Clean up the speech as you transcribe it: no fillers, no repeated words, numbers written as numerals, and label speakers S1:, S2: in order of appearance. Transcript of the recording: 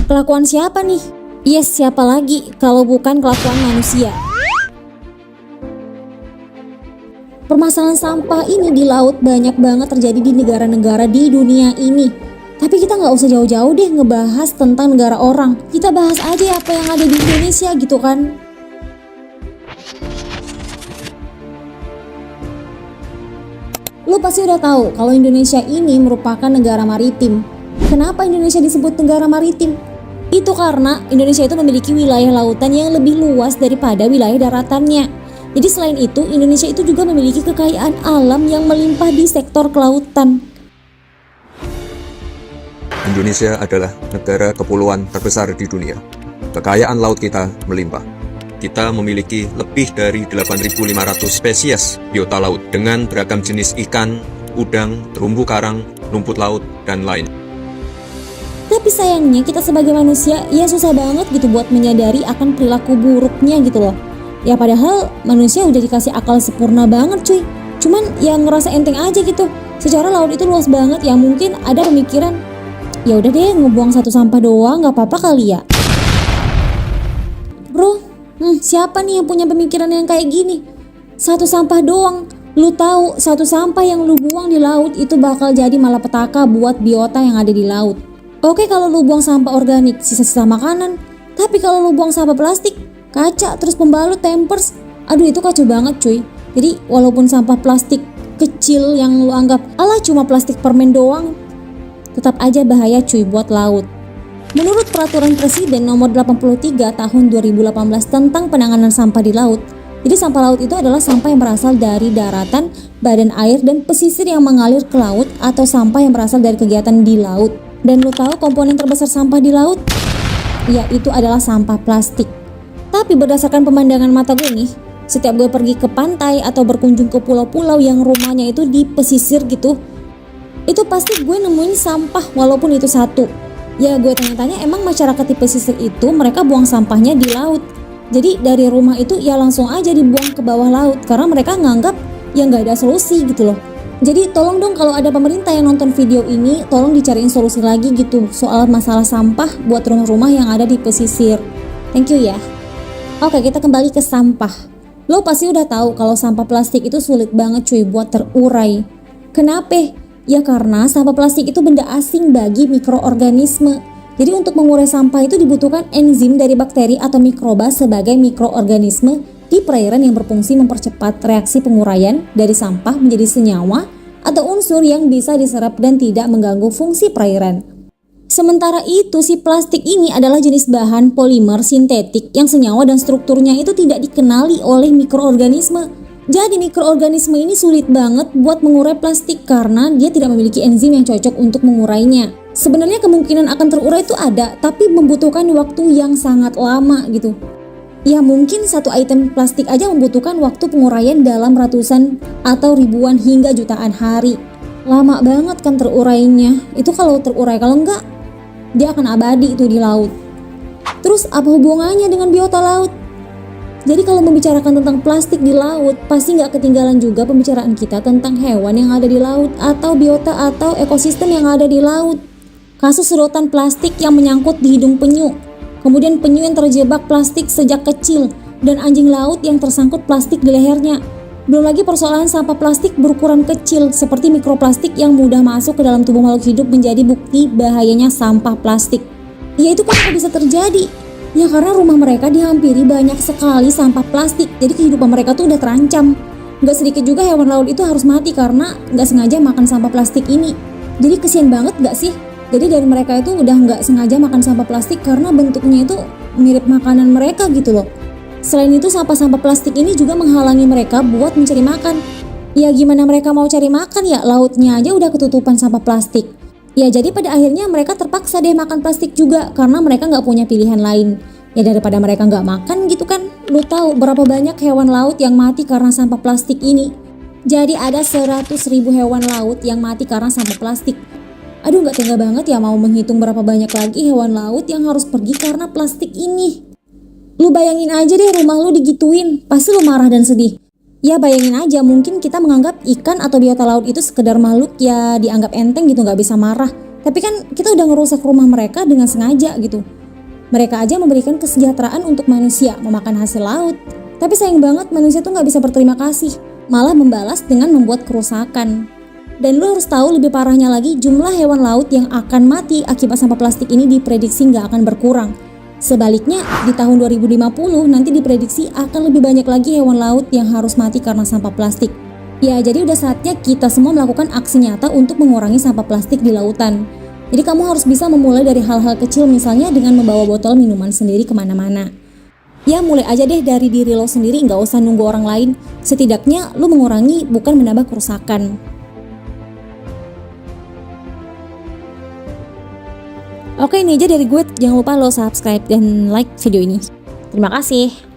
S1: Kelakuan siapa nih? Yes, siapa lagi kalau bukan kelakuan manusia. Permasalahan sampah ini di laut banyak banget terjadi di negara-negara di dunia ini. Tapi kita nggak usah jauh-jauh deh ngebahas tentang negara orang. Kita bahas aja apa yang ada di Indonesia gitu kan. Lu pasti udah tahu kalau Indonesia ini merupakan negara maritim. Kenapa Indonesia disebut negara maritim? Itu karena Indonesia itu memiliki wilayah lautan yang lebih luas daripada wilayah daratannya. Jadi selain itu, Indonesia itu juga memiliki kekayaan alam yang melimpah di sektor kelautan.
S2: Indonesia adalah negara kepulauan terbesar di dunia. Kekayaan laut kita melimpah. Kita memiliki lebih dari 8.500 spesies biota laut dengan beragam jenis ikan, udang, terumbu karang, rumput laut, dan lain.
S1: Tapi sayangnya kita sebagai manusia ya susah banget gitu buat menyadari akan perilaku buruknya gitu loh. Ya padahal manusia udah dikasih akal sempurna banget cuy. Cuman ya ngerasa enteng aja gitu. Secara laut itu luas banget ya, mungkin ada pemikiran ya udah deh ngebuang satu sampah doang gak apa-apa kali ya. Bro, siapa nih yang punya pemikiran yang kayak gini? Satu sampah doang. Lu tahu satu sampah yang lu buang di laut itu bakal jadi malapetaka buat biota yang ada di laut. Oke kalau lu buang sampah organik, sisa-sisa makanan. Tapi kalau lu buang sampah plastik, kaca, terus pembalut, Pampers, aduh itu kacau banget cuy. Jadi walaupun sampah plastik kecil yang lu anggap alah cuma plastik permen doang, tetap aja bahaya cuy buat laut. Menurut peraturan Presiden nomor 83 tahun 2018 tentang penanganan sampah di laut, jadi sampah laut itu adalah sampah yang berasal dari daratan, badan air, dan pesisir yang mengalir ke laut atau sampah yang berasal dari kegiatan di laut. Dan lu tahu komponen terbesar sampah di laut? Yaitu adalah sampah plastik. Tapi berdasarkan pemandangan mata gue nih, setiap gue pergi ke pantai atau berkunjung ke pulau-pulau yang rumahnya itu di pesisir gitu, itu pasti gue nemuin sampah walaupun itu satu. Ya gue tanya-tanya emang masyarakat di pesisir itu mereka buang sampahnya di laut. Jadi dari rumah itu ya langsung aja dibuang ke bawah laut karena mereka nganggap ya nggak ada solusi gitu loh. Jadi tolong dong kalau ada pemerintah yang nonton video ini, tolong dicariin solusi lagi gitu soal masalah sampah buat rumah-rumah yang ada di pesisir. Thank you ya. Oke, kita kembali ke sampah. Lo pasti udah tahu kalau sampah plastik itu sulit banget cuy buat terurai. Kenapa? Ya karena sampah plastik itu benda asing bagi mikroorganisme. Jadi untuk mengurai sampah itu dibutuhkan enzim dari bakteri atau mikroba sebagai mikroorganisme di perairan yang berfungsi mempercepat reaksi penguraian dari sampah menjadi senyawa atau unsur yang bisa diserap dan tidak mengganggu fungsi perairan. Sementara itu si plastik ini adalah jenis bahan polimer sintetik yang senyawa dan strukturnya itu tidak dikenali oleh mikroorganisme. Jadi mikroorganisme ini sulit banget buat mengurai plastik karena dia tidak memiliki enzim yang cocok untuk mengurainya. Sebenarnya kemungkinan akan terurai itu ada, tapi membutuhkan waktu yang sangat lama gitu. Ya mungkin satu item plastik aja membutuhkan waktu penguraian dalam ratusan atau ribuan hingga jutaan hari. Lama banget kan terurainya. Itu kalau terurai, kalau enggak dia akan abadi itu di laut. Terus apa hubungannya dengan biota laut? Jadi kalau membicarakan tentang plastik di laut, pasti nggak ketinggalan juga pembicaraan kita tentang hewan yang ada di laut atau biota atau ekosistem yang ada di laut. Kasus sedotan plastik yang menyangkut di hidung penyu, kemudian penyu yang terjebak plastik sejak kecil, dan anjing laut yang tersangkut plastik di lehernya. Belum lagi persoalan sampah plastik berukuran kecil seperti mikroplastik yang mudah masuk ke dalam tubuh makhluk hidup menjadi bukti bahayanya sampah plastik. Ya itu kenapa bisa terjadi? Ya karena rumah mereka dihampiri banyak sekali sampah plastik, jadi kehidupan mereka tuh udah terancam. Gak sedikit juga hewan laut itu harus mati karena gak sengaja makan sampah plastik ini. Jadi kesian banget gak sih? Jadi dari mereka itu udah gak sengaja makan sampah plastik karena bentuknya itu mirip makanan mereka gitu loh. Selain itu sampah-sampah plastik ini juga menghalangi mereka buat mencari makan. Ya gimana mereka mau cari makan ya, lautnya aja udah ketutupan sampah plastik. Ya jadi pada akhirnya mereka terpaksa deh makan plastik juga karena mereka gak punya pilihan lain. Ya daripada mereka gak makan gitu kan. Lu tahu berapa banyak hewan laut yang mati karena sampah plastik ini? Jadi ada 100.000 hewan laut yang mati karena sampah plastik. Aduh gak tega banget ya mau menghitung berapa banyak lagi hewan laut yang harus pergi karena plastik ini. Lu bayangin aja deh rumah lu digituin, pasti lu marah dan sedih. Ya bayangin aja, mungkin kita menganggap ikan atau biota laut itu sekedar makhluk ya dianggap enteng gitu, gak bisa marah. Tapi kan kita udah ngerusak rumah mereka dengan sengaja gitu. Mereka aja memberikan kesejahteraan untuk manusia memakan hasil laut. Tapi sayang banget manusia tuh nggak bisa berterima kasih, malah membalas dengan membuat kerusakan. Dan lu harus tahu lebih parahnya lagi, jumlah hewan laut yang akan mati akibat sampah plastik ini diprediksi nggak akan berkurang. Sebaliknya, di tahun 2050 nanti diprediksi akan lebih banyak lagi hewan laut yang harus mati karena sampah plastik. Ya, jadi udah saatnya kita semua melakukan aksi nyata untuk mengurangi sampah plastik di lautan. Jadi kamu harus bisa memulai dari hal-hal kecil, misalnya dengan membawa botol minuman sendiri kemana-mana. Ya mulai aja deh dari diri lo sendiri, nggak usah nunggu orang lain. Setidaknya lo mengurangi bukan menambah kerusakan. Oke, ini aja dari gue. Jangan lupa lo subscribe dan like video ini. Terima kasih.